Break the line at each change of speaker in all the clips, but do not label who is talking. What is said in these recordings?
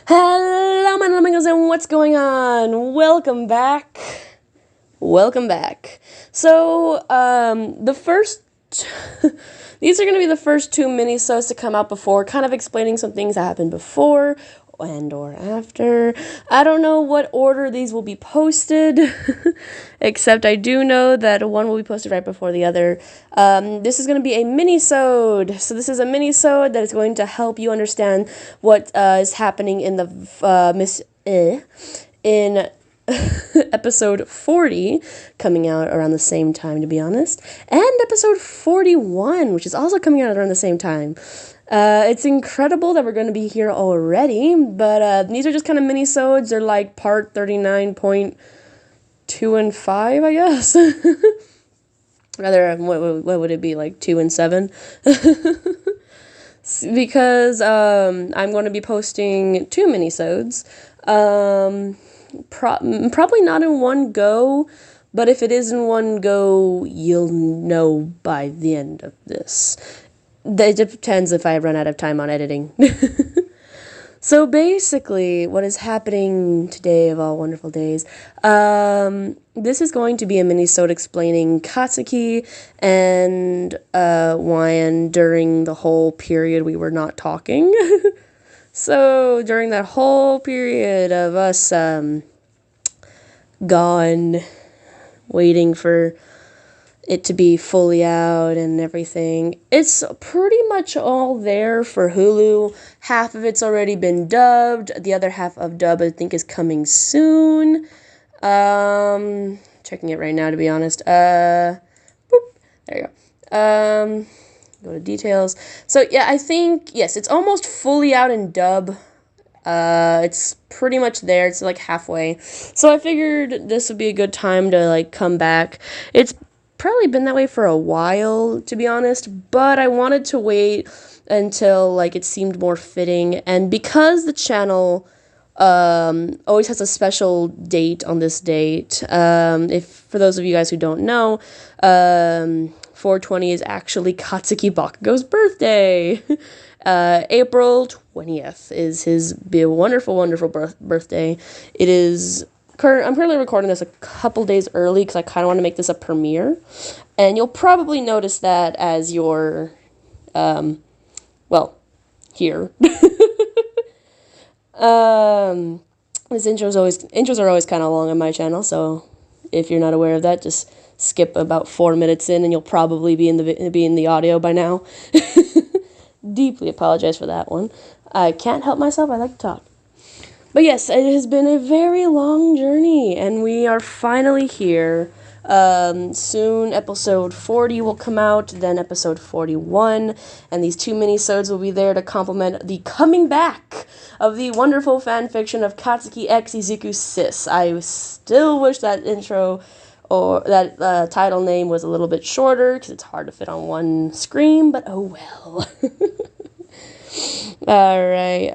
Hello, my little amigos, and what's going on? Welcome back. Welcome back. So, the first... these are going to be the first two mini-sodes to come out before, kind of explaining some things that happened before and or after. I don't know what order these will be posted, except I do know that one will be posted right before the other. This is going to be a mini-sode. So this is a mini-sode that is going to help you understand what is happening in the in episode 40, coming out around the same time, to be honest, and episode 41, which is also coming out around the same time. It's incredible that we're going to be here already, but these are just kind of mini-sodes. They're like part 39.2 and 5, I guess. Rather, what would it be, like 2 and 7? Because I'm going to be posting two mini-sodes. Probably not in one go, but if it is in one go, you'll know by the end of this. It depends if I run out of time on editing. So basically, what is happening today of all wonderful days, this is going to be a mini-sode explaining Katsuki and Wyan during the whole period we were not talking. So during that whole period of us gone, waiting for it to be fully out and everything, it's pretty much all there for Hulu. Half of it's already been dubbed. The other half of dub, I think, is coming soon. Checking it right now, to be honest. Boop, there you go. Go to details. So yeah, I think, yes, it's almost fully out in dub. It's pretty much there. It's like halfway. So I figured this would be a good time to like come back. It's probably been that way for a while, to be honest, but I wanted to wait until like it seemed more fitting, and because the channel always has a special date on this date, if for those of you guys who don't know, 420 is actually Katsuki Bakugo's birthday. April 20th is his wonderful, wonderful birthday. It is... I'm currently recording this a couple days early because I kind of want to make this a premiere. And you'll probably notice that as your... here. These intros are always kind of long on my channel, so if you're not aware of that, just skip about 4 minutes in and you'll probably be in the audio by now. Deeply apologize for that one. I can't help myself, I like to talk. But yes, it has been a very long journey, and we are finally here. Soon episode 40 will come out, then episode 41, and these two mini-sodes will be there to complement the coming back of the wonderful fanfiction of Katsuki x Izukus Sis. I still wish that intro or that title name was a little bit shorter, because it's hard to fit on one screen, but oh well. Alright,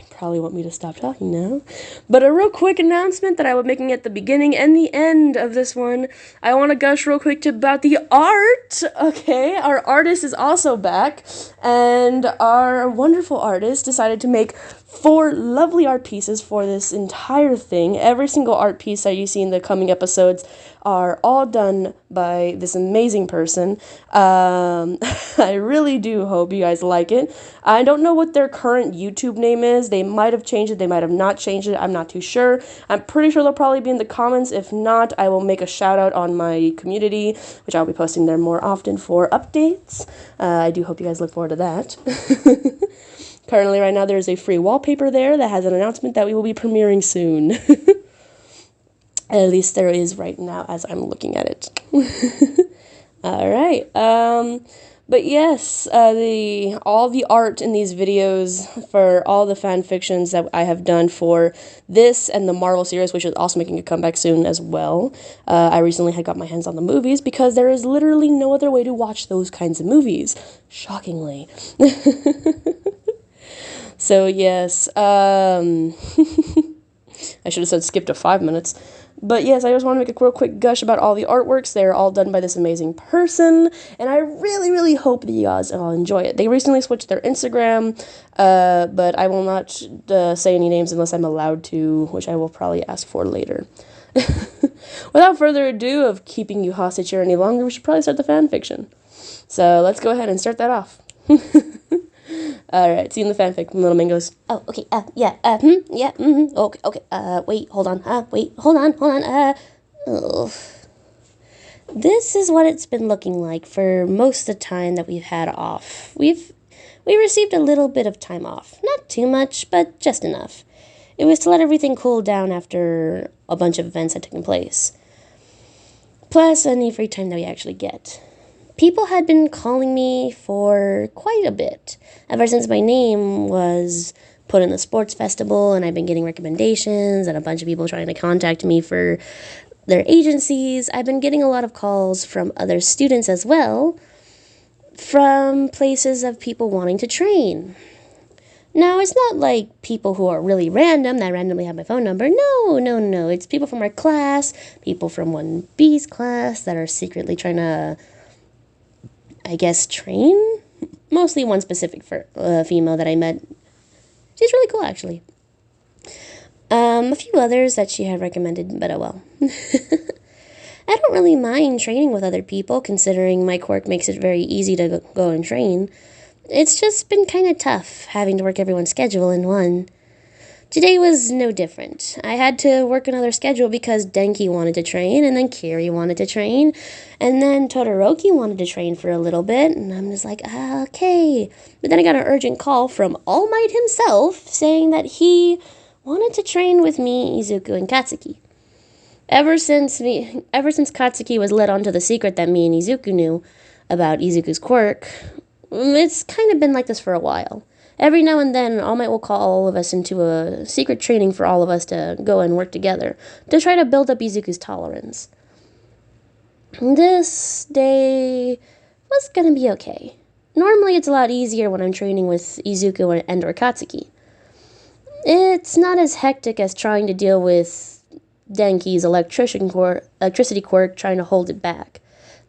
probably want me to stop talking now, but a real quick announcement that I was making at the beginning and the end of this one. I want to gush real quick about the art. Okay, our artist is also back, and our wonderful artist decided to make 4 lovely art pieces for this entire thing. Every single art piece that you see in the coming episodes are all done by this amazing person. I really do hope you guys like it. I don't know what their current YouTube name is. They might have changed it. They might have not changed it. I'm not too sure. I'm pretty sure they'll probably be in the comments. If not, I will make a shout out on my community, which I'll be posting there more often for updates. I do hope you guys look forward to that. Currently, right now, there's a free wallpaper there that has an announcement that we will be premiering soon. At least there is right now as I'm looking at it. Alright, but yes, all the art in these videos for all the fan fictions that I have done for this and the Marvel series, which is also making a comeback soon as well. I recently had got my hands on the movies because there is literally no other way to watch those kinds of movies, shockingly. So yes, I should have said skip to 5 minutes. But yes, I just want to make a real quick gush about all the artworks. They're all done by this amazing person, and I really, really hope that you guys all enjoy it. They recently switched their Instagram, but I will not say any names unless I'm allowed to, which I will probably ask for later. Without further ado of keeping you hostage here any longer, we should probably start the fan fiction. So let's go ahead and start that off. Alright, see you in the fanfic, Little Mangoes.
Oh, okay, okay, wait, hold on, oh. This is what it's been looking like for most of the time that we've had off. We received a little bit of time off. Not too much, but just enough. It was to let everything cool down after a bunch of events had taken place. Plus, any free time that we actually get. People had been calling me for quite a bit, ever since my name was put in the sports festival, and I've been getting recommendations and a bunch of people trying to contact me for their agencies. I've been getting a lot of calls from other students as well, from places of people wanting to train. Now, it's not like people who are really random that randomly have my phone number. No. It's people from our class, people from 1B's class that are secretly trying to, I guess, train? Mostly one specific female that I met. She's really cool, actually. A few others that she had recommended, but oh well. I don't really mind training with other people, considering my quirk makes it very easy to go and train. It's just been kind of tough, having to work everyone's schedule in one. Today was no different. I had to work another schedule because Denki wanted to train, and then Kiri wanted to train, and then Todoroki wanted to train for a little bit, and I'm just like, okay. But then I got an urgent call from All Might himself, saying that he wanted to train with me, Izuku, and Katsuki. Ever since Katsuki was let onto the secret that me and Izuku knew about Izuku's quirk, it's kind of been like this for a while. Every now and then, All Might will call all of us into a secret training for all of us to go and work together, to try to build up Izuku's tolerance. This day was gonna be okay. Normally, it's a lot easier when I'm training with Izuku and or Katsuki. It's not as hectic as trying to deal with Denki's electricity quirk, trying to hold it back.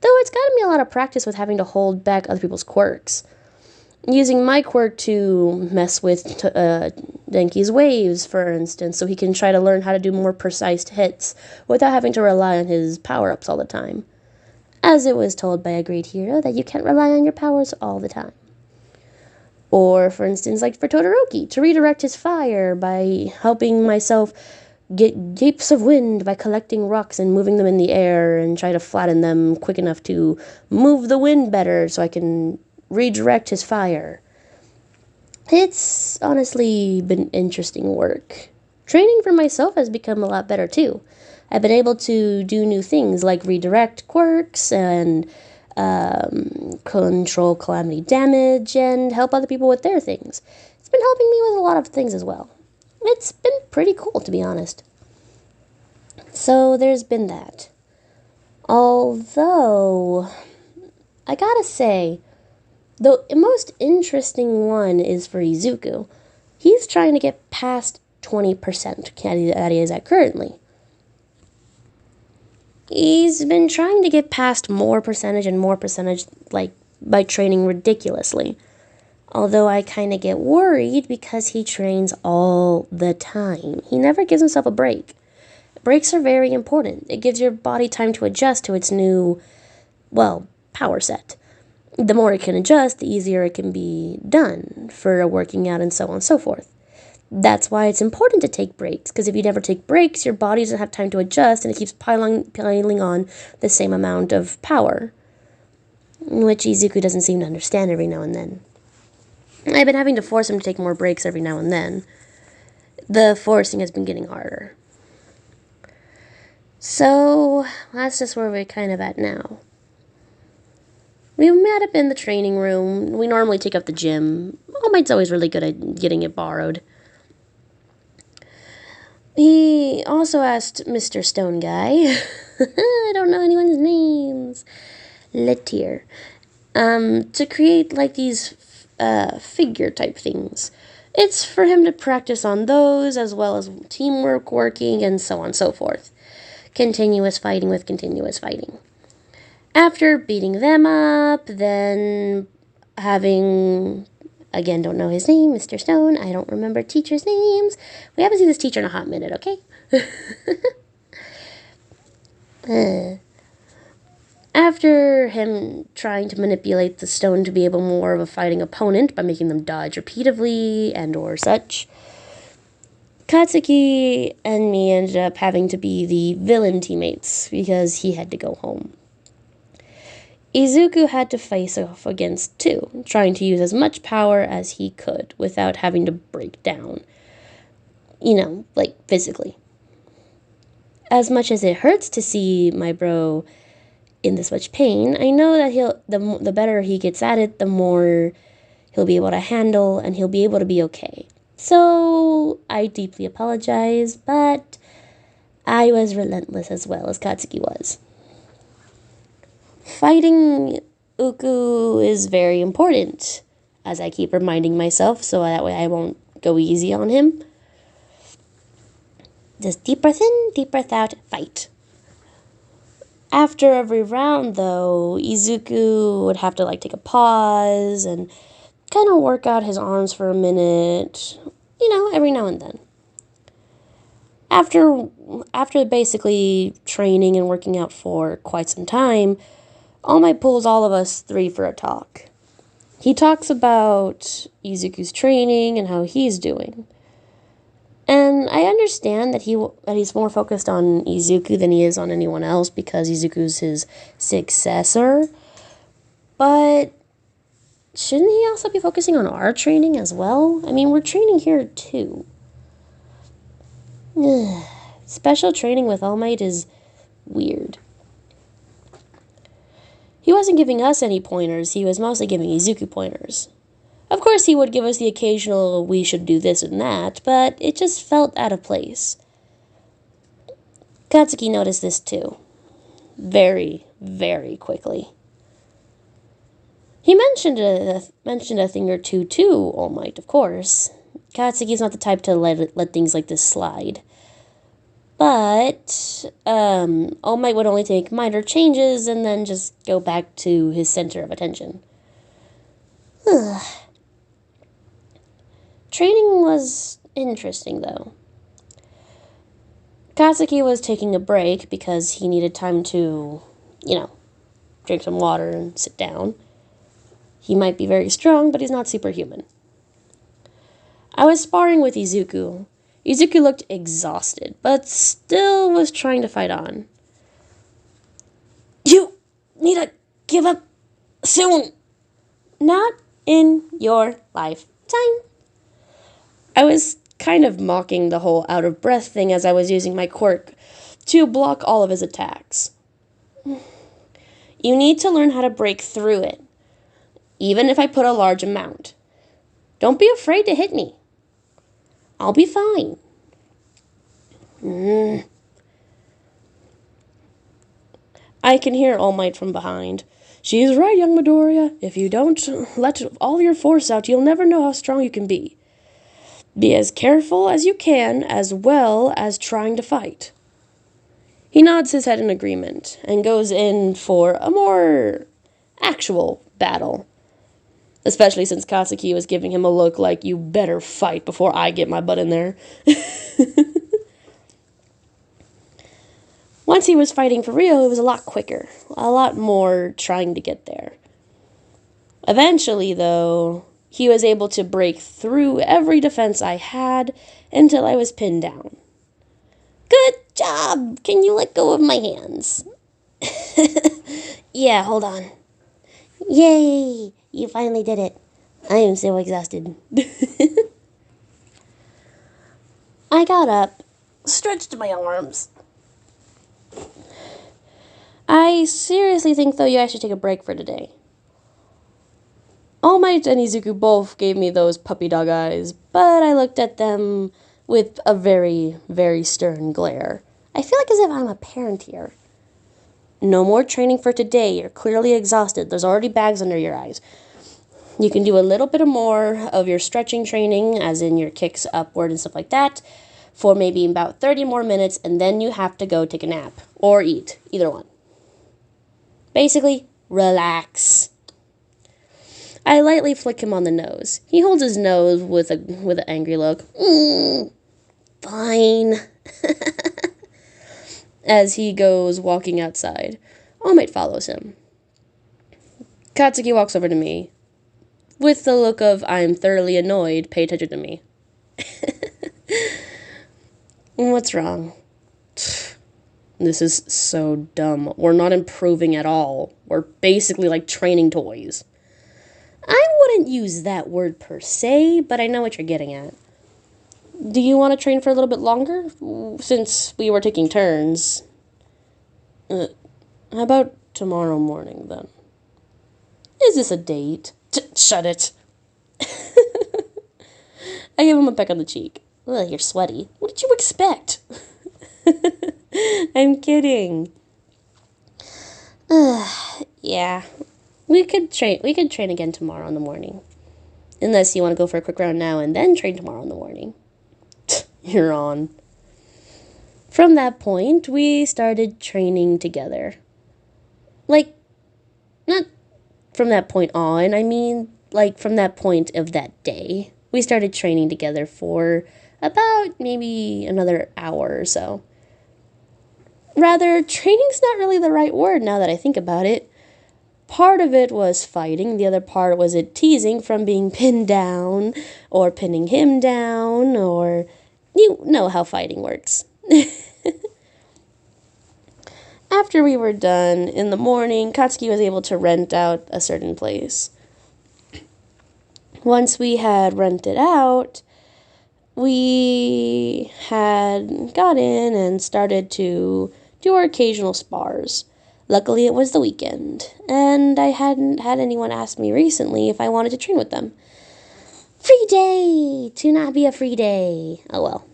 Though it's gotten me a lot of practice with having to hold back other people's quirks. Using my quirk to mess with Denki's waves, for instance, so he can try to learn how to do more precise hits without having to rely on his power-ups all the time. As it was told by a great hero that you can't rely on your powers all the time. Or, for instance, like for Todoroki, to redirect his fire by helping myself get gapes of wind by collecting rocks and moving them in the air and try to flatten them quick enough to move the wind better so I can redirect his fire. It's honestly been interesting work. Training for myself has become a lot better too. I've been able to do new things like redirect quirks and control calamity damage and help other people with their things. It's been helping me with a lot of things as well. It's been pretty cool, to be honest. So there's been that. Although, I gotta say, the most interesting one is for Izuku. He's trying to get past 20% that he is at currently. He's been trying to get past more percentage, like, by training ridiculously. Although I kind of get worried because he trains all the time. He never gives himself a break. Breaks are very important. It gives your body time to adjust to its new, power set. The more it can adjust, the easier it can be done for working out and so on and so forth. That's why it's important to take breaks, because if you never take breaks, your body doesn't have time to adjust and it keeps piling on the same amount of power, which Izuku doesn't seem to understand every now and then. I've been having to force him to take more breaks every now and then. The forcing has been getting harder. So, that's just where we're kind of at now. We met up in the training room. We normally take up the gym. All Might's always really good at getting it borrowed. He also asked Mr. Stone Guy, I don't know anyone's names, Letier, to create like these figure type things. It's for him to practice on those as well as teamwork, working, and so on and so forth. continuous fighting with continuous fighting. After beating them up, then having, again, don't know his name, Mr. Stone. I don't remember teachers' names. We haven't seen this teacher in a hot minute, okay? After him trying to manipulate the stone to be able more of a fighting opponent by making them dodge repeatedly and or such, Katsuki and me ended up having to be the villain teammates because he had to go home. Izuku had to face off against two, trying to use as much power as he could without having to break down. Like physically. As much as it hurts to see my bro in this much pain, I know that the better he gets at it, the more he'll be able to handle and he'll be able to be okay. So I deeply apologize, but I was relentless as well as Katsuki was. Fighting Uku is very important, as I keep reminding myself, so that way I won't go easy on him. Just deep breath in, deep breath out, fight. After every round, though, Izuku would have to take a pause and kind of work out his arms for a minute, every now and then. After basically training and working out for quite some time, All Might pulls all of us three for a talk. He talks about Izuku's training and how he's doing. And I understand that he's more focused on Izuku than he is on anyone else because Izuku's his successor. But shouldn't he also be focusing on our training as well? I mean, we're training here too. Special training with All Might is weird. He wasn't giving us any pointers, he was mostly giving Izuku pointers. Of course, he would give us the occasional, we should do this and that, but it just felt out of place. Katsuki noticed this too. Very, very quickly. He mentioned a thing or two to All Might, of course. Katsuki's not the type to let things like this slide. But All Might would only take minor changes and then just go back to his center of attention. Training was interesting, though. Katsuki was taking a break because he needed time to, drink some water and sit down. He might be very strong, but he's not superhuman. I was sparring with Izuku. Izuku looked exhausted, but still was trying to fight on. You need to give up soon. Not in your lifetime. I was kind of mocking the whole out-of-breath thing as I was using my quirk to block all of his attacks. You need to learn how to break through it, even if I put a large amount. Don't be afraid to hit me. I'll be fine. I can hear All Might from behind. She's right, young Midoriya. If you don't let all your force out, you'll never know how strong you can be. Be as careful as you can, as well as trying to fight. He nods his head in agreement, and goes in for a more actual battle. Especially since Katsuki was giving him a look like, you better fight before I get my butt in there. Once he was fighting for real, it was a lot quicker. A lot more trying to get there. Eventually, though, he was able to break through every defense I had until I was pinned down. Good job! Can you let go of my hands? Yeah, hold on. Yay! You finally did it. I am so exhausted. I got up, stretched my arms. I seriously think, though, you guys should take a break for today. All Might and Izuku both gave me those puppy dog eyes, but I looked at them with a very, very stern glare. I feel like as if I'm a parent here. No more training for today. You're clearly exhausted. There's already bags under your eyes. You can do a little bit more of your stretching training, as in your kicks upward and stuff like that, for maybe about 30 more minutes, and then you have to go take a nap or eat, either one. Basically, relax. I lightly flick him on the nose. He holds his nose with an angry look. Fine. As he goes walking outside. All Might follows him. Katsuki walks over to me. With the look of, I'm thoroughly annoyed, pay attention to me. What's wrong? This is so dumb. We're not improving at all. We're basically like training toys. I wouldn't use that word per se, but I know what you're getting at. Do you want to train for a little bit longer? Since we were taking turns. How about tomorrow morning, then? Is this a date? Shut it. I give him a peck on the cheek. Ugh, you're sweaty. What did you expect? I'm kidding. Yeah. We could train again tomorrow in the morning. Unless you want to go for a quick round now and then train tomorrow in the morning. You're on. From that point, we started training together. Like, not from that point on, I mean, like from that point of that day. We started training together for about maybe another hour or so. Rather, training's not really the right word now that I think about it. Part of it was fighting, the other part was it teasing from being pinned down, or pinning him down, or you know how fighting works. After we were done, in the morning, Katsuki was able to rent out a certain place. Once we had rented out, we had got in and started to do our occasional spars. Luckily, it was the weekend, and I hadn't had anyone ask me recently if I wanted to train with them. Free day! To not be a free day. Oh well.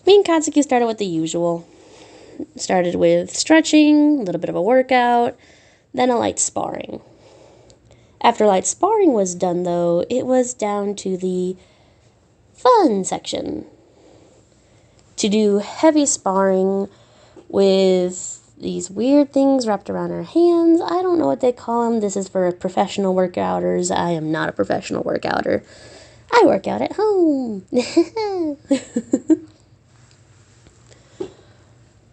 Me and Katsuki started with the usual. Started with stretching, a little bit of a workout, then a light sparring. After light sparring was done, though, it was down to the fun section. To do heavy sparring with these weird things wrapped around our hands. I don't know what they call them. This is for professional workouters. I am not a professional workouter. I work out at home.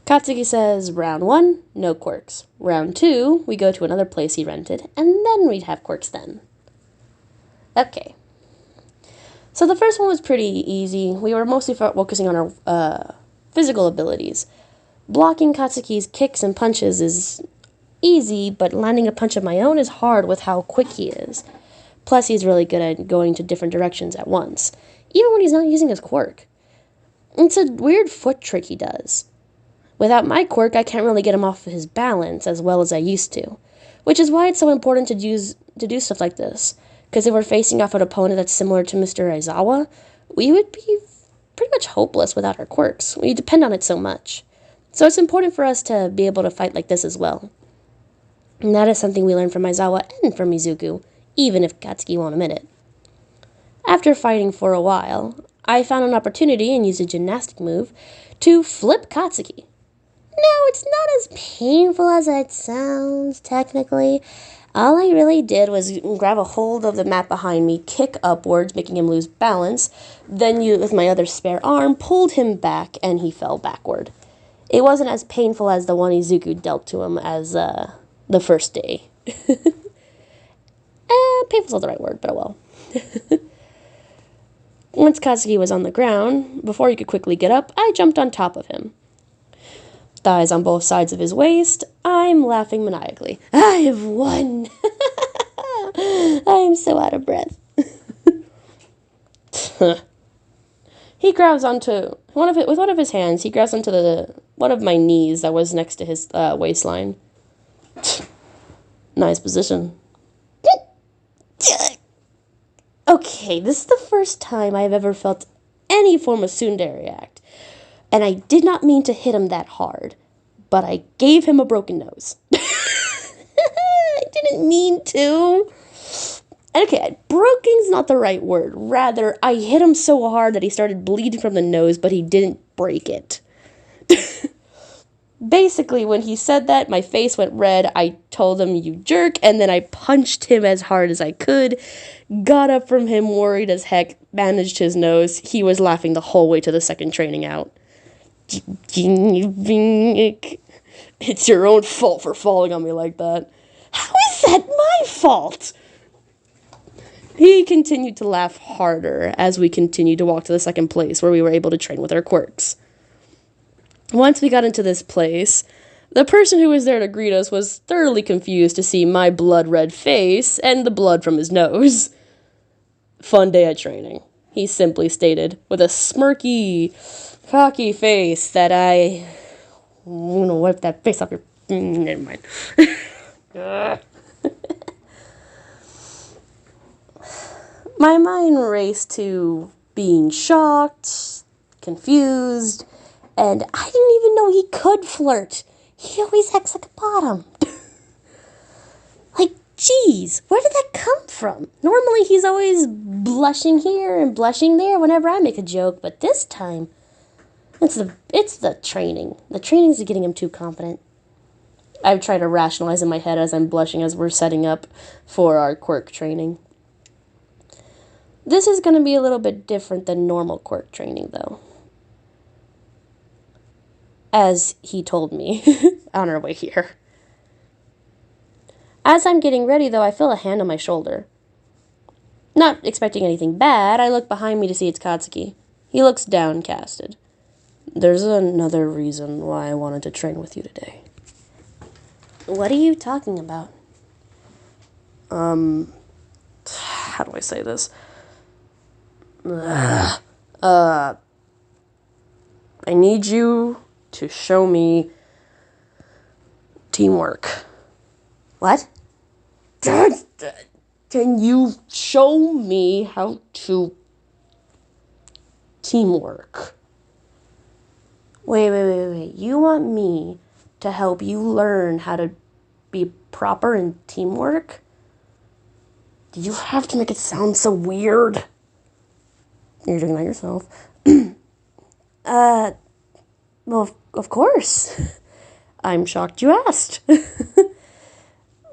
Katsuki says, round 1, no quirks. Round 2, we go to another place he rented, and then we'd have quirks then. Okay. So the first one was pretty easy. We were mostly focusing on our physical abilities. Blocking Katsuki's kicks and punches is easy, but landing a punch of my own is hard with how quick he is. Plus, he's really good at going to different directions at once, even when he's not using his quirk. It's a weird foot trick he does. Without my quirk, I can't really get him off his balance as well as I used to, which is why it's so important to do stuff like this, because if we're facing off an opponent that's similar to Mr. Aizawa, we would be pretty much hopeless without our quirks. We depend on it so much. So it's important for us to be able to fight like this as well. And that is something we learned from Aizawa and from Izuku, even if Katsuki won't admit it. After fighting for a while, I found an opportunity and used a gymnastic move to flip Katsuki. No, it's not as painful as it sounds, technically. All I really did was grab a hold of the mat behind me, kick upwards, making him lose balance, then with my other spare arm, pulled him back, and he fell backward. It wasn't as painful as the one Izuku dealt to him as the first day. Painful's not the right word, but oh well. Once Katsuki was on the ground, before he could quickly get up, I jumped on top of him. Thighs on both sides of his waist, I'm laughing maniacally. I have won! I'm so out of breath. He grabs onto with one of his hands. He grabs onto one of my knees that was next to his waistline. Nice position. Okay, this is the first time I've ever felt any form of tsundere react. And I did not mean to hit him that hard, but I gave him a broken nose. I didn't mean to.
Okay, broken's not the right word. Rather, I hit him so hard that he started bleeding from the nose, but he didn't break it. Basically, when he said that, my face went red. I told him, "You jerk," and then I punched him as hard as I could. Got up from him, worried as heck, bandaged his nose. He was laughing the whole way to the second training out. It's your own fault for falling on me like that. How is that my fault? He continued to laugh harder as we continued to walk to the second place where we were able to train with our quirks. Once we got into this place, the person who was there to greet us was thoroughly confused to see my blood-red face and the blood from his nose. Fun day at training, he simply stated, with a smirky, cocky face that I'm gonna wipe that face off your... Never mind. My mind raced to being shocked, confused, and I didn't even know he could flirt. He always acts like a bottom. Like, geez, where did that come from? Normally he's always blushing here and blushing there whenever I make a joke, but this time, it's the training. The training's getting him too confident. I've tried to rationalize in my head as I'm blushing as we're setting up for our quirk training. This is going to be a little bit different than normal quirk training, though. As he told me on our way here. As I'm getting ready, though, I feel a hand on my shoulder. Not expecting anything bad, I look behind me to see it's Katsuki. He looks downcasted. There's another reason why I wanted to train with you today.
What are you talking about?
How do I say this? I need you to show me teamwork.
What?
Can you show me how to teamwork?
Wait. You want me to help you learn how to be proper in teamwork?
Do you have to make it sound so weird? You're doing that yourself.
Well, of course.
I'm shocked you asked.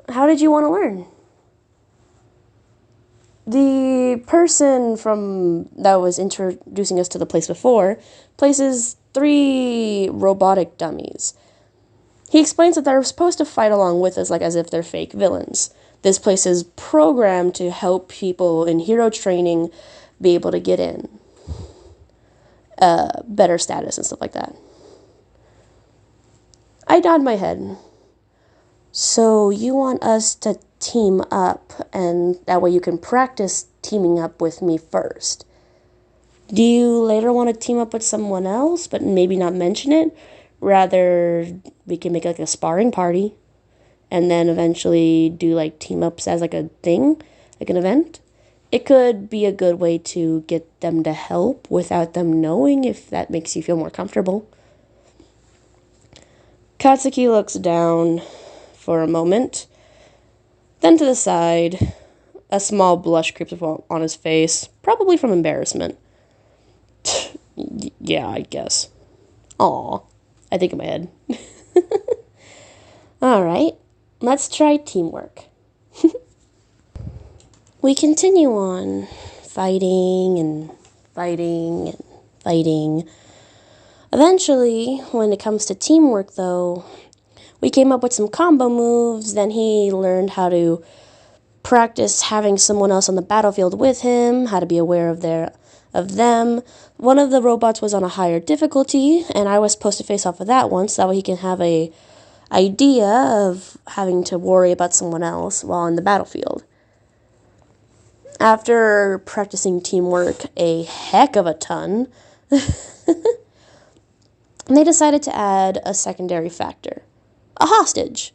How did you want to learn?
The person that was introducing us to the place before places 3 robotic dummies. He explains that they're supposed to fight along with us like as if they're fake villains. This place is programmed to help people in hero training be able to get in. Better status and stuff like that. I nod my head.
So you want us to team up, and that way you can practice teaming up with me first.
Do you later want to team up with someone else, but maybe not mention it? Rather, we can make like a sparring party, and then eventually do like team ups as like a thing, like an event. It could be a good way to get them to help without them knowing, if that makes you feel more comfortable. Katsuki looks down for a moment, then to the side. A small blush creeps up on his face, probably from embarrassment. Yeah, I guess. Aw, I think in my head.
Alright, let's try teamwork. We continue on, fighting and fighting and fighting. Eventually, when it comes to teamwork though, we came up with some combo moves, then he learned how to practice having someone else on the battlefield with him, how to be aware of them. One of the robots was on a higher difficulty, and I was supposed to face off with that one, so that way he can have a idea of having to worry about someone else while on the battlefield. After practicing teamwork a heck of a ton, they decided to add a secondary factor. A hostage.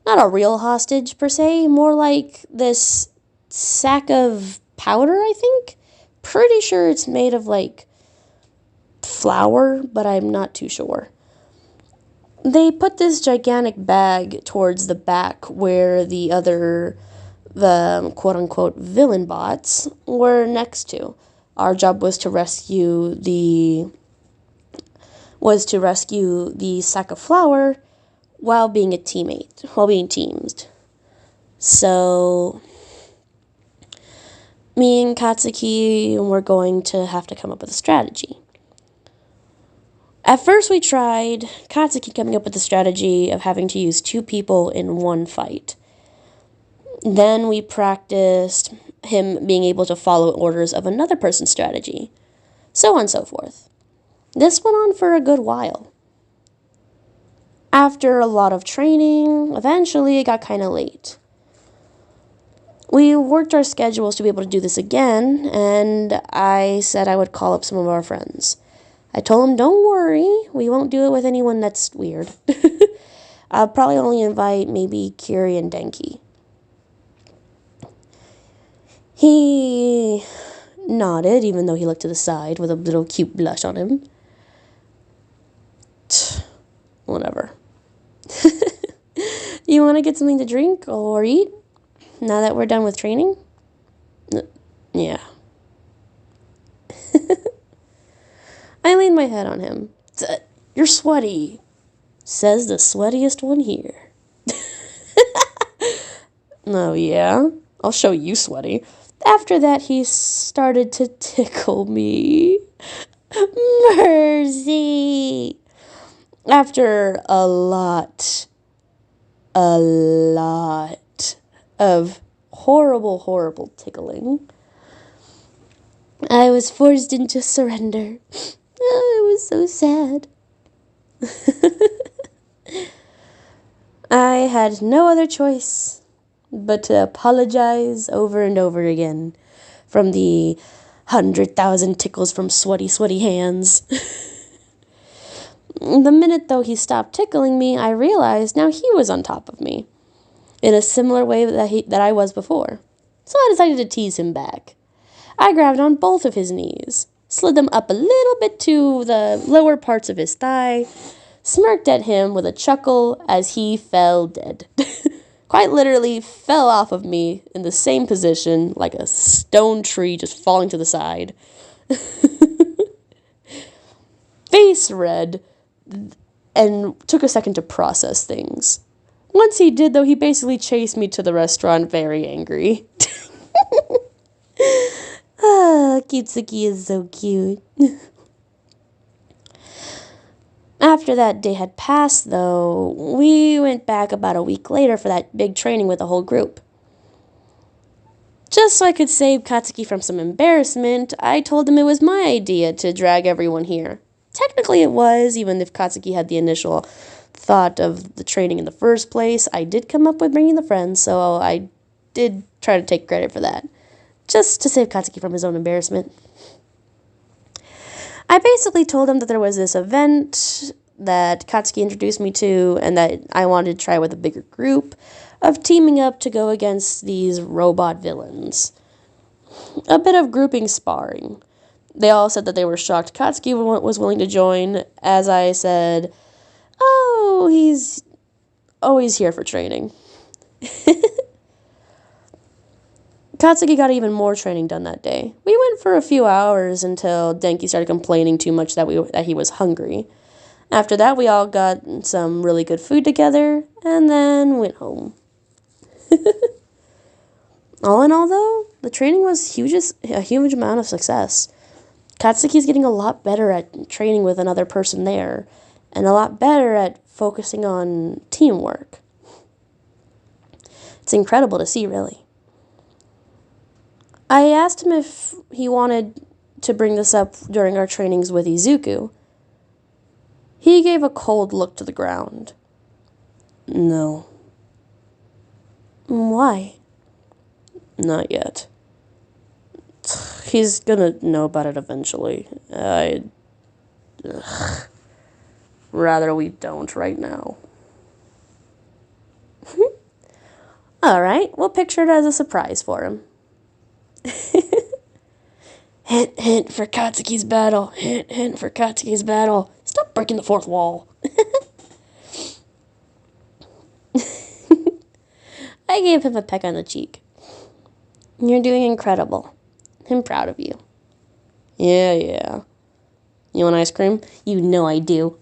Not a real hostage, per se, more like this sack of powder, I think? Pretty sure it's made of, like, flour, but I'm not too sure. They put this gigantic bag towards the back where the other the quote-unquote villain bots were next to. Our job was to rescue the sack of flour while being teamed. So me and Katsuki were going to have to come up with a strategy. At first we tried Katsuki coming up with the strategy of having to use 2 people in one fight. Then we practiced him being able to follow orders of another person's strategy. So on and so forth. This went on for a good while. After a lot of training, eventually it got kind of late. We worked our schedules to be able to do this again, and I said I would call up some of our friends. I told them, don't worry, we won't do it with anyone that's weird. I'll probably only invite maybe Kiri and Denki. He nodded, even though he looked to the side with a little cute blush on him. Whatever. You want to get something to drink or eat now that we're done with training? Yeah. I leaned my head on him. You're sweaty, says the sweatiest one here. Oh, yeah? I'll show you sweaty. After that, he started to tickle me. Mercy! After a lot of horrible tickling, I was forced into surrender. Oh, it was so sad. I had no other choice but to apologize over and over again from the 100,000 tickles from sweaty hands. The minute, though, he stopped tickling me, I realized now he was on top of me, in a similar way that I was before. So I decided to tease him back. I grabbed on both of his knees, slid them up a little bit to the lower parts of his thigh, smirked at him with a chuckle as he fell dead. Quite literally fell off of me in the same position, like a stone tree just falling to the side. Face red, and took a second to process things. Once he did, though, he basically chased me to the restaurant very angry. Katsuki is so cute. After that day had passed, though, we went back about a week later for that big training with the whole group. Just so I could save Katsuki from some embarrassment, I told him it was my idea to drag everyone here. Technically it was, even if Katsuki had the initial thought of the training in the first place. I did come up with bringing the friends, so I did try to take credit for that, just to save Katsuki from his own embarrassment. I basically told him that there was this event that Katsuki introduced me to and that I wanted to try with a bigger group of teaming up to go against these robot villains. A bit of grouping sparring. They all said that they were shocked Katsuki was willing to join, as I said, oh, he's always here for training. Katsuki got even more training done that day. We went for a few hours until Denki started complaining too much that he was hungry. After that, we all got some really good food together, and then went home. All in all, though, the training was a huge amount of success. Katsuki's getting a lot better at training with another person there, and a lot better at focusing on teamwork. It's incredible to see, really. I asked him if he wanted to bring this up during our trainings with Izuku. He gave a cold look to the ground. No. Why? Not yet. He's gonna know about it eventually. Rather we don't right now. Alright, we'll picture it as a surprise for him. Hint, hint for Katsuki's battle. Hint, hint for Katsuki's battle. Stop breaking the fourth wall. I gave him a peck on the cheek. You're doing incredible. I'm proud of you.
Yeah. You want ice cream?
You know I do.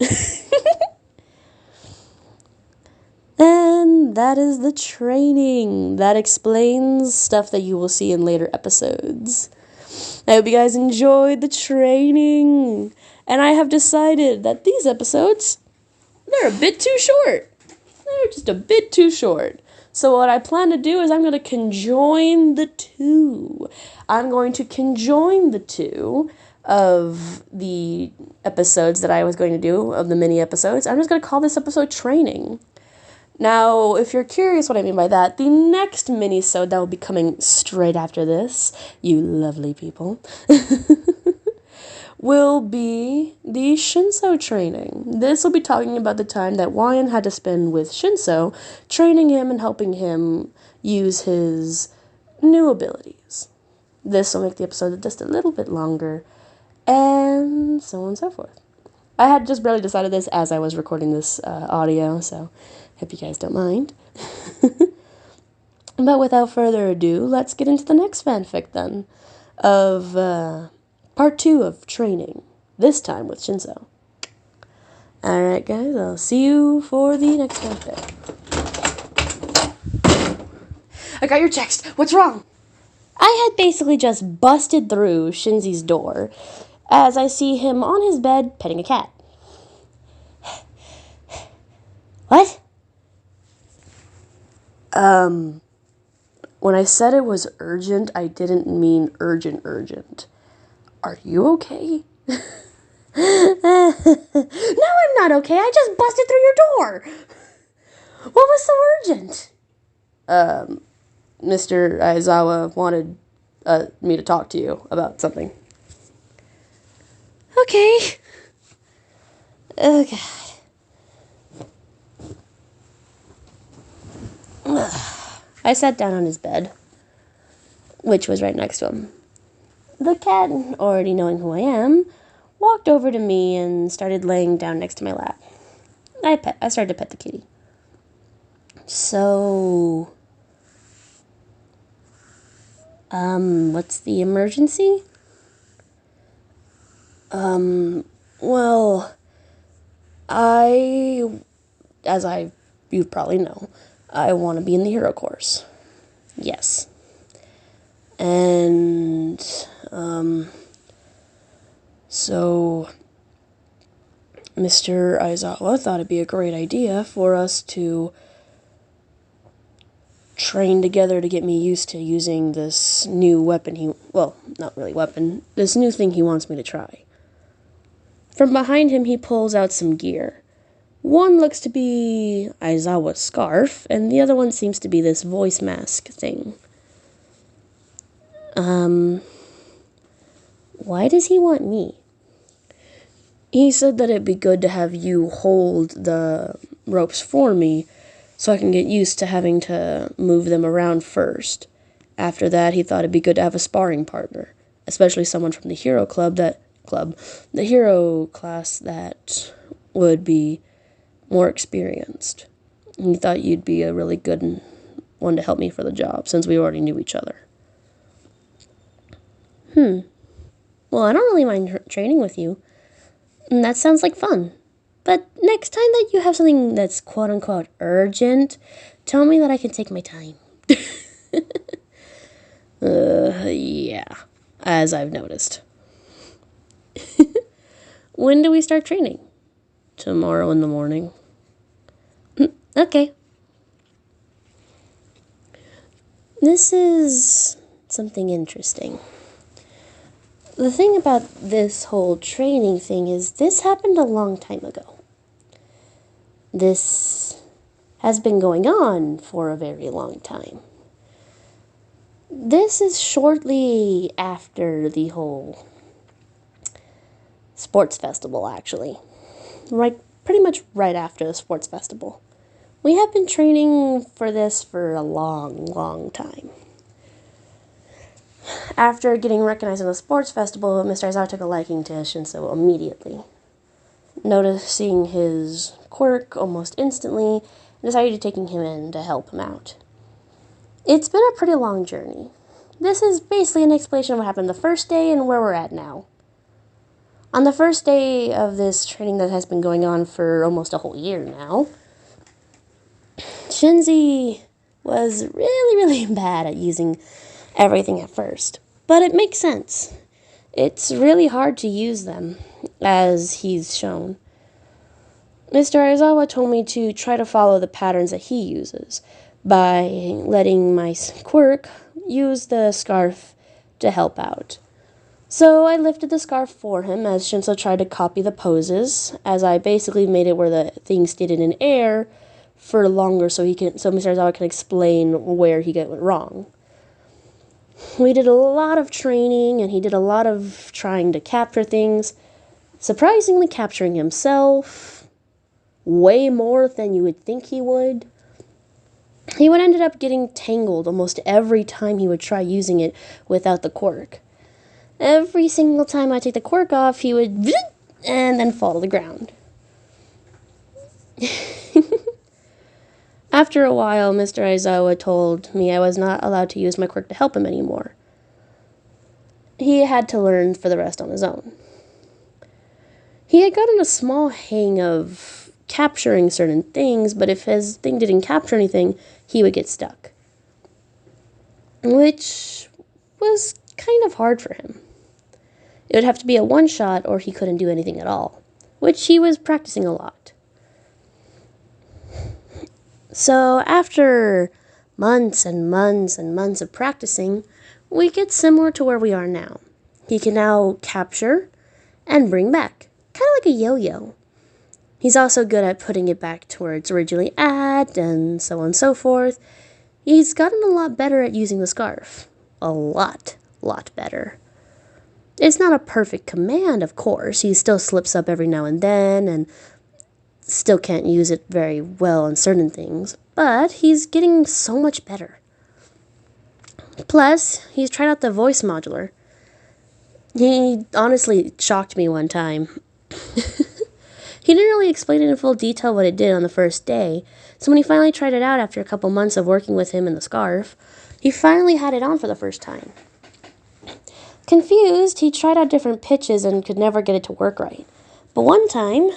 And that is the training. That explains stuff that you will see in later episodes. I hope you guys enjoyed the training. And I have decided that these episodes, they're a bit too short. They're just a bit too short. So what I plan to do is I'm going to conjoin the two. I'm going to conjoin the two of the episodes that I was going to do, of the mini episodes. I'm just going to call this episode Training. Now, if you're curious what I mean by that, the next mini-sode that will be coming straight after this, you lovely people, will be the Shinso training. This will be talking about the time that Wyan had to spend with Shinso, training him and helping him use his new abilities. This will make the episode just a little bit longer, and so on and so forth. I had just barely decided this as I was recording this audio, so hope you guys don't mind. But without further ado, let's get into the next fanfic then, of part 2 of Training, this time with Shinso. Alright guys, I'll see you for the next fanfic. I got your text. What's wrong?
I had basically just busted through Shinzi's door as I see him on his bed petting a cat. What?
When I said it was urgent, I didn't mean urgent. Are you okay?
No, I'm not okay. I just busted through your door. What was so urgent?
Mr. Aizawa wanted me to talk to you about something.
Okay. Oh, God. I sat down on his bed, which was right next to him. The cat, already knowing who I am, walked over to me and started laying down next to my lap. I started to pet the kitty. So, what's the emergency?
Well, you probably know, I want to be in the hero course.
Yes.
And, so Mr. Aizawa thought it'd be a great idea for us to train together to get me used to using this new weapon not really weapon, this new thing he wants me to try. From behind him, he pulls out some gear. One looks to be Aizawa's scarf, and the other one seems to be this voice mask thing.
Why does he want me?
He said that it'd be good to have you hold the ropes for me, so I can get used to having to move them around first. After that, he thought it'd be good to have a sparring partner, especially someone from the hero the hero class that would be more experienced. He thought you'd be a really good one to help me for the job, since we already knew each other.
Well, I don't really mind training with you. And that sounds like fun. But next time that you have something that's quote-unquote urgent, tell me that I can take my time.
Yeah, as I've noticed.
When do we start training?
Tomorrow in the morning.
Okay. This is something interesting. The thing about this whole training thing is this happened a long time ago. This has been going on for a very long time. This is shortly after the whole sports festival, actually. Pretty much right after the sports festival. We have been training for this for a long, long time. After getting recognized in the sports festival, Mr. Aizawa took a liking to Shinso immediately. Noticing his quirk almost instantly, decided to take him in to help him out. It's been a pretty long journey. This is basically an explanation of what happened the first day and where we're at now. On the first day of this training that has been going on for almost a whole year now, Shinzi was really, really bad at using everything at first. But it makes sense. It's really hard to use them, as he's shown. Mr. Aizawa told me to try to follow the patterns that he uses by letting my quirk use the scarf to help out. So I lifted the scarf for him as Shinso tried to copy the poses, as I basically made it where the thing stayed in air for longer so Mr. Aizawa can explain where he went wrong. We did a lot of training and he did a lot of trying to capture things, surprisingly capturing himself way more than you would think he would. He would ended up getting tangled almost every time he would try using it without the quirk. Every single time I take the quirk off, he would and then fall to the ground. After a while, Mr. Aizawa told me I was not allowed to use my quirk to help him anymore. He had to learn for the rest on his own. He had gotten a small hang of capturing certain things, but if his thing didn't capture anything, he would get stuck. Which was kind of hard for him. It would have to be a one-shot or he couldn't do anything at all, which he was practicing a lot. So after months and months and months of practicing, we get similar to where we are now. He can now capture and bring back, kind of like a yo-yo. He's also good at putting it back to where it's originally at, and so on and so forth. He's gotten a lot better at using the scarf. A lot better. It's not a perfect command, of course. He still slips up every now and then, and still can't use it very well on certain things, but he's getting so much better. Plus, he's tried out the voice modular. He honestly shocked me one time. He didn't really explain it in full detail what it did on the first day, so when he finally tried it out after a couple months of working with him in the scarf, he finally had it on for the first time. Confused, he tried out different pitches and could never get it to work right. But one time,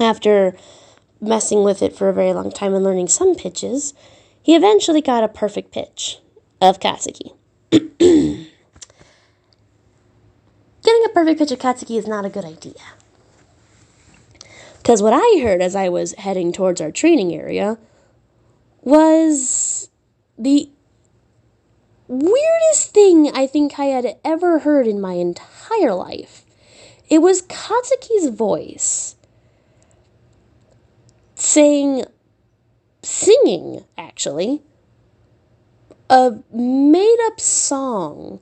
after messing with it for a very long time and learning some pitches, he eventually got a perfect pitch of Katsuki. Getting a perfect pitch of Katsuki is not a good idea. Because what I heard as I was heading towards our training area was the weirdest thing I think I had ever heard in my entire life. It was Katsuki's voice singing, actually, a made-up song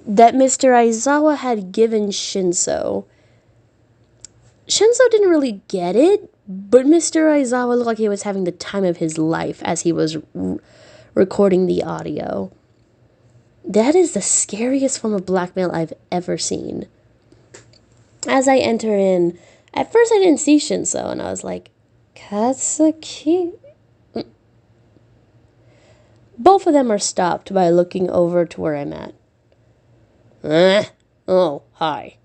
that Mr. Aizawa had given Shinso. Shinso didn't really get it, but Mr. Aizawa looked like he was having the time of his life as he was recording the audio. That is the scariest form of blackmail I've ever seen. As I enter in, at first I didn't see Shinso, and I was like, Katsuki? Both of them are stopped by looking over to where I'm at. Oh, hi.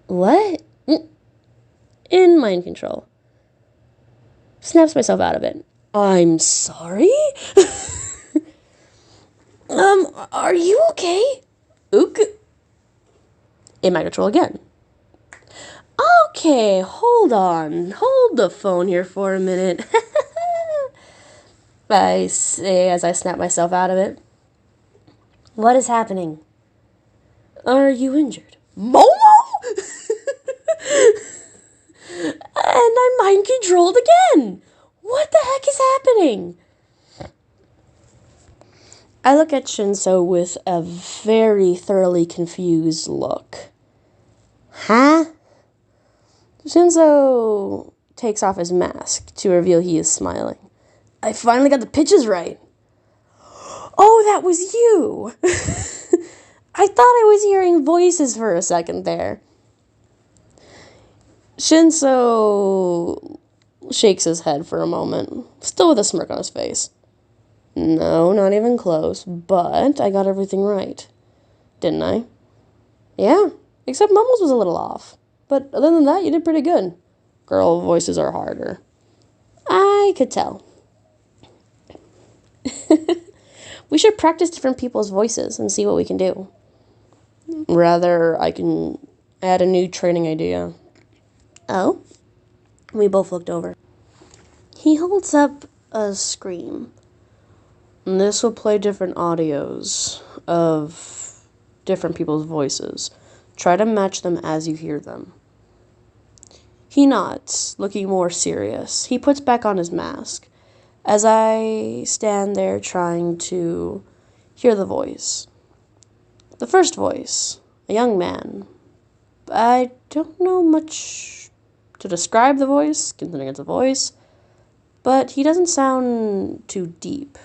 What? In mind control. Snaps myself out of it. I'm sorry? Are you okay? Ook. In mind control again. Okay, hold on. Hold the phone here for a minute. I say as I snap myself out of it. What is happening? Are you injured? Momo? And I'm mind controlled again. What the heck is happening? I look at Shinso with a very thoroughly confused look. Huh? Shinso takes off his mask to reveal he is smiling. I finally got the pitches right. Oh, that was you. I thought I was hearing voices for a second there. Shinso shakes his head for a moment, still with a smirk on his face.
No, not even close, but I got everything right. Didn't I? Yeah, except Mumbles was a little off. But other than that, you did pretty good. Girl voices are harder.
I could tell. We should practice different people's voices and see what we can do.
Rather, I can add a new training idea.
Oh? We both looked over. He holds up a scream.
And this will play different audios of different people's voices. Try to match them as you hear them. He nods, looking more serious. He puts back on his mask as I stand there trying to hear the voice. The first voice, a young man. I don't know much to describe the voice, considering it's a voice, but he doesn't sound too deep.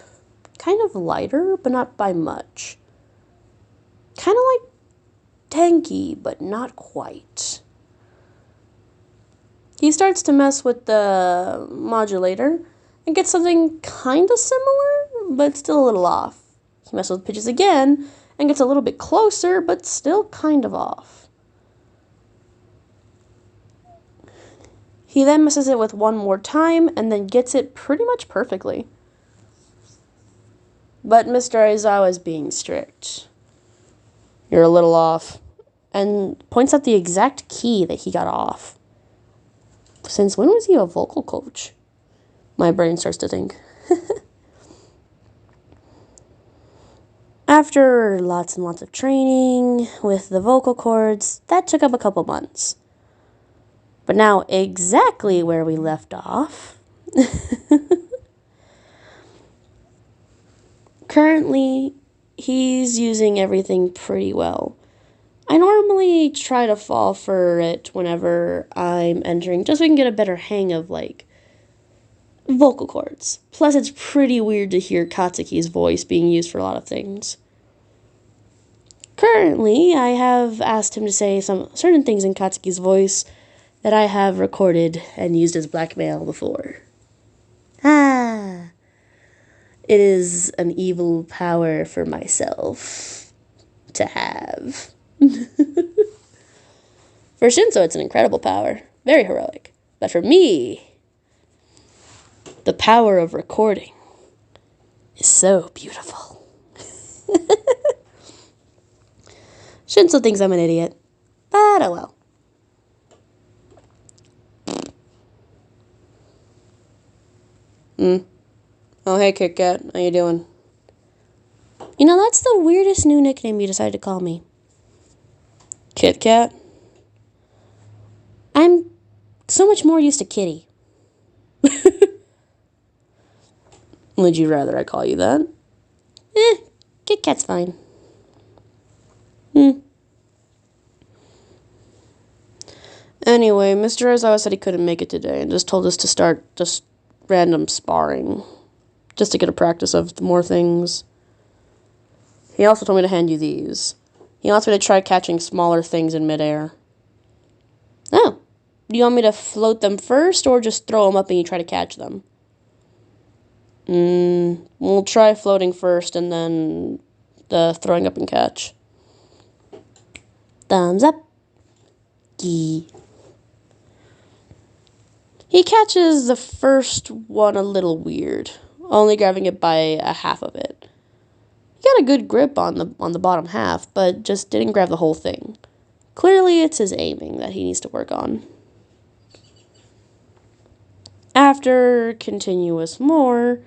Kind of lighter, but not by much. Kind of like tanky, but not quite. He starts to mess with the modulator and gets something kind of similar, but still a little off. He messes with pitches again and gets a little bit closer, but still kind of off. He then messes it with one more time and then gets it pretty much perfectly. But Mr. Aizawa is being strict. You're a little off. And points out the exact key that he got off. Since when was he a vocal coach? My brain starts to think. After lots and lots of training with the vocal cords, that took up a couple months. But now exactly where we left off. Currently, he's using everything pretty well. I normally try to fall for it whenever I'm entering, just so we can get a better hang of, vocal cords. Plus, it's pretty weird to hear Katsuki's voice being used for a lot of things. Currently, I have asked him to say some certain things in Katsuki's voice that I have recorded and used as blackmail before. It is an evil power for myself to have. For Shinso, it's an incredible power. Very heroic. But for me, the power of recording is so beautiful. Shinso thinks I'm an idiot. But oh well. Oh, hey, Kit Kat. How you doing? You know, that's the weirdest new nickname you decided to call me. Kit Kat? I'm so much more used to Kitty. Would you rather I call you that? Kit Kat's fine. Anyway, Mr. Aizawa said he couldn't make it today and just told us to start just random sparring. Just to get a practice of more things. He also told me to hand you these. He wants me to try catching smaller things in midair. Oh. Do you want me to float them first or just throw them up and you try to catch them? We'll try floating first and then the throwing up and catch. Thumbs up. Gee. He catches the first one a little weird, only grabbing it by a half of it. He got a good grip on the bottom half, but just didn't grab the whole thing. Clearly, it's his aiming that he needs to work on. After continuous more,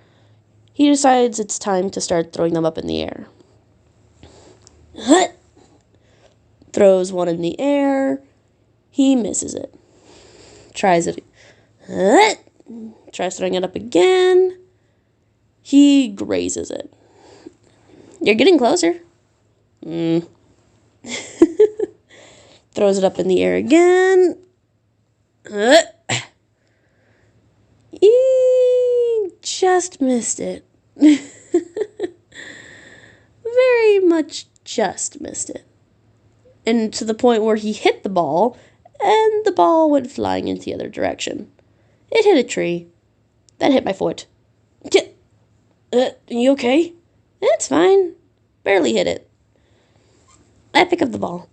he decides it's time to start throwing them up in the air. Throws one in the air. He misses it. Tries it. Tries throwing it up again. He grazes it. You're getting closer. Throws it up in the air again. He just missed it. Very much just missed it. And to the point where he hit the ball, and the ball went flying into the other direction. It hit a tree. That hit my foot. You okay?
It's fine. Barely hit it. I pick up the ball.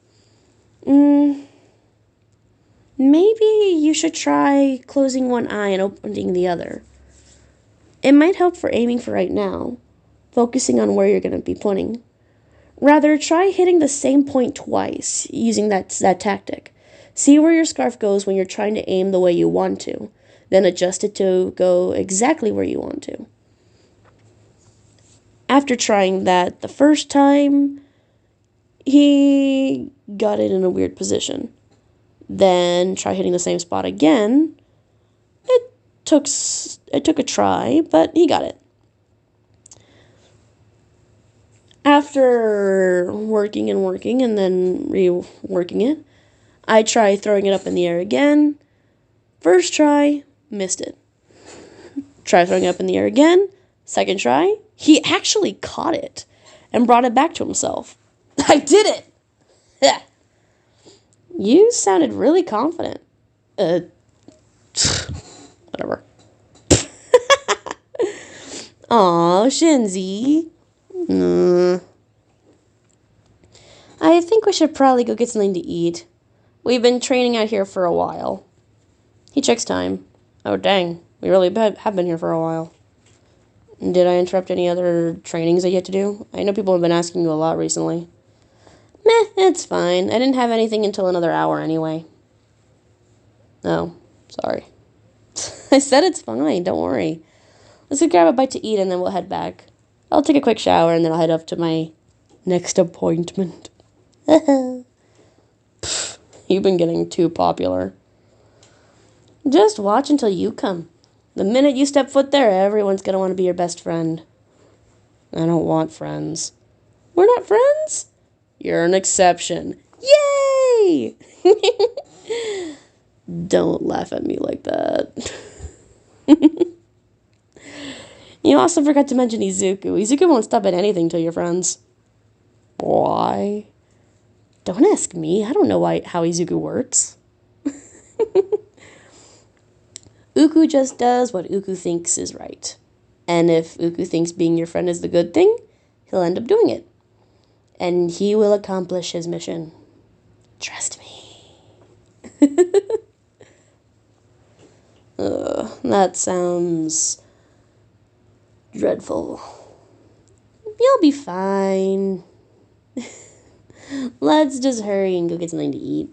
Maybe you should try closing one eye and opening the other. It might help for aiming for right now, focusing on where you're going to be pointing. Rather, try hitting the same point twice, using that tactic. See where your scarf goes when you're trying to aim the way you want to, then adjust it to go exactly where you want to. After trying that the first time, he got it in a weird position. Then try hitting the same spot again. It took a try, but he got it. After working and then reworking it, I try throwing it up in the air again. First try, missed it. Try throwing it up in the air again. Second try, he actually caught it and brought it back to himself. I did it! Yeah. You sounded really confident. Whatever. Aw, Shinzy. I think we should probably go get something to eat. We've been training out here for a while. He checks time. Oh, dang. We really have been here for a while. Did I interrupt any other trainings that you had to do? I know people have been asking you a lot recently. Meh, it's fine. I didn't have anything until another hour anyway. Oh, sorry. I said it's fine, don't worry. Let's go grab a bite to eat and then we'll head back. I'll take a quick shower and then I'll head up to my next appointment. Pfft, you've been getting too popular. Just watch until you come. The minute you step foot there, everyone's gonna want to be your best friend. I don't want friends. We're not friends? You're an exception. Yay! Don't laugh at me like that. You also forgot to mention Izuku. Izuku won't stop at anything till you're friends. Why? Don't ask me. I don't know how Izuku works. Uku just does what Uku thinks is right. And if Uku thinks being your friend is the good thing, he'll end up doing it. And he will accomplish his mission. Trust me. That sounds dreadful. You'll be fine. Let's just hurry and go get something to eat.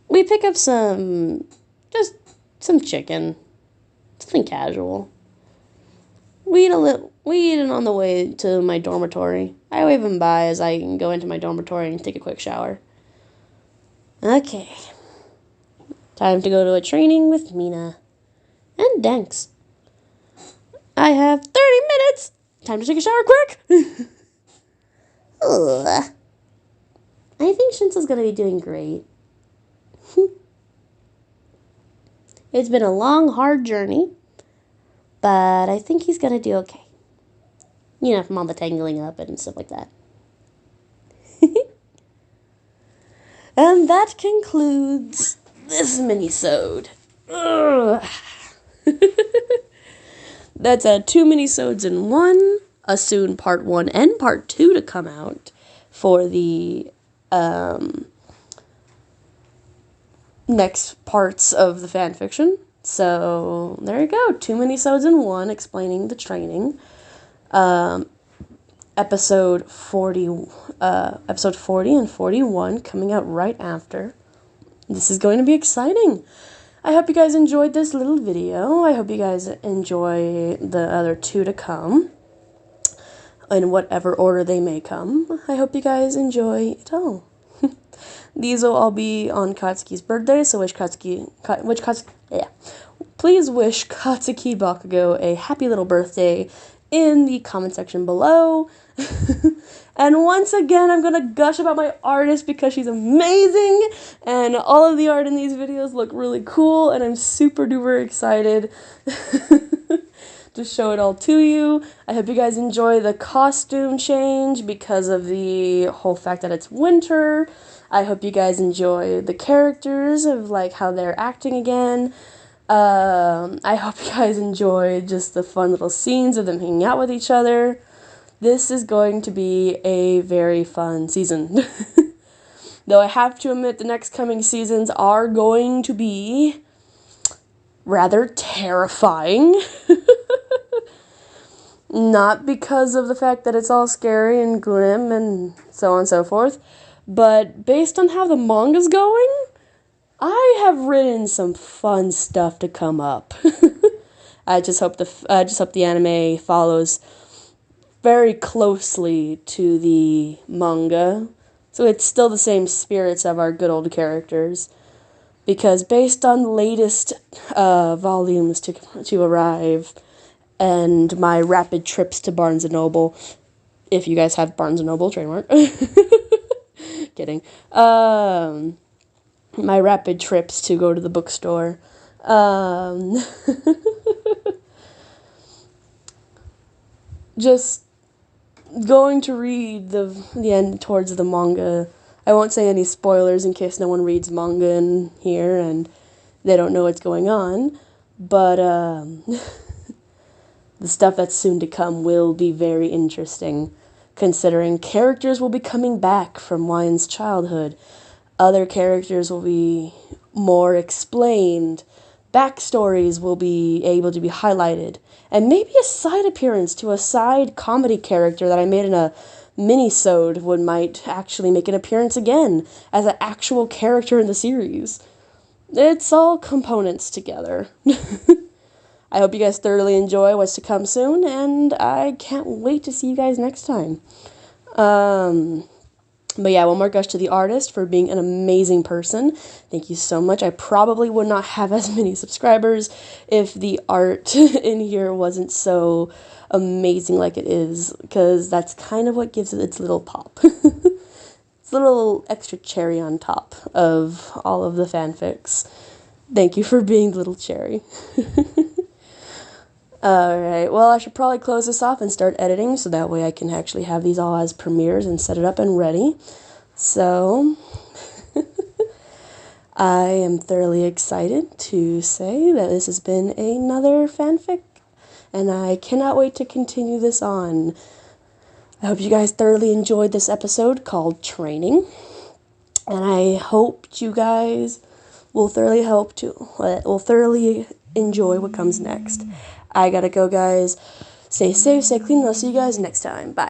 We pick up some chicken. Something casual. We eat it on the way to my dormitory. I wave him by as I go into my dormitory and take a quick shower. Okay. Time to go to a training with Mina. And Danks. I have 30 minutes! Time to take a shower quick! Ugh. I think Shinso's gonna be doing great. It's been a long, hard journey, but I think he's gonna do okay. You know, from all the tangling up and stuff like that. And that concludes this mini-sode. That's 2 mini-sodes in one. A soon part 1 and part 2 to come out for the next parts of the fan fiction. So there you go, 2 mini-sodes in one explaining the training. Episode 40 and 41 coming out right after. This is going to be exciting. I hope you guys enjoyed this little video. I hope you guys enjoy the other 2 to come, in whatever order they may come. I hope you guys enjoy it all. These will all be on Katsuki's birthday, so please wish Katsuki Bakugo a happy little birthday in the comment section below. And once again, I'm gonna gush about my artist because she's amazing, and all of the art in these videos look really cool, and I'm super duper excited to show it all to you. I hope you guys enjoy the costume change because of the whole fact that it's winter. I hope you guys enjoy the characters of like how they're acting again.
I hope you guys enjoyed just the fun little scenes of them hanging out with each other. This is going to be a very fun season. Though I have to admit the next coming seasons are going to be rather terrifying. Not because of the fact that it's all scary and grim and so on and so forth, but based on how the manga's going, I have written some fun stuff to come up. I just hope the anime follows very closely to the manga, so it's still the same spirits of our good old characters. Because based on the latest volumes to arrive, and my rapid trips to Barnes & Noble, if you guys have Barnes & Noble, trademark. Kidding. My rapid trips to go to the bookstore. Just going to read the end towards the manga. I won't say any spoilers in case no one reads manga in here and they don't know what's going on, but the stuff that's soon to come will be very interesting, considering characters will be coming back from Wine's childhood. Other characters will be more explained. Backstories will be able to be highlighted. And maybe a side appearance to a side comedy character that I made in a mini-sode might actually make an appearance again as an actual character in the series. It's all components together. I hope you guys thoroughly enjoy what's to come soon, and I can't wait to see you guys next time. But yeah, one more gush to the artist for being an amazing person. Thank you so much. I probably would not have as many subscribers if the art in here wasn't so amazing like it is, because that's kind of what gives it its little pop. It's a little extra cherry on top of all of the fanfics. Thank you for being the little cherry. Alright, well, I should probably close this off and start editing, so that way I can actually have these all as premieres and set it up and ready. So, I am thoroughly excited to say that this has been another fanfic, and I cannot wait to continue this on. I hope you guys thoroughly enjoyed this episode called Training, and I hope you guys will thoroughly enjoy what comes next. I gotta go, guys. Stay safe, stay clean, and I'll see you guys next time. Bye.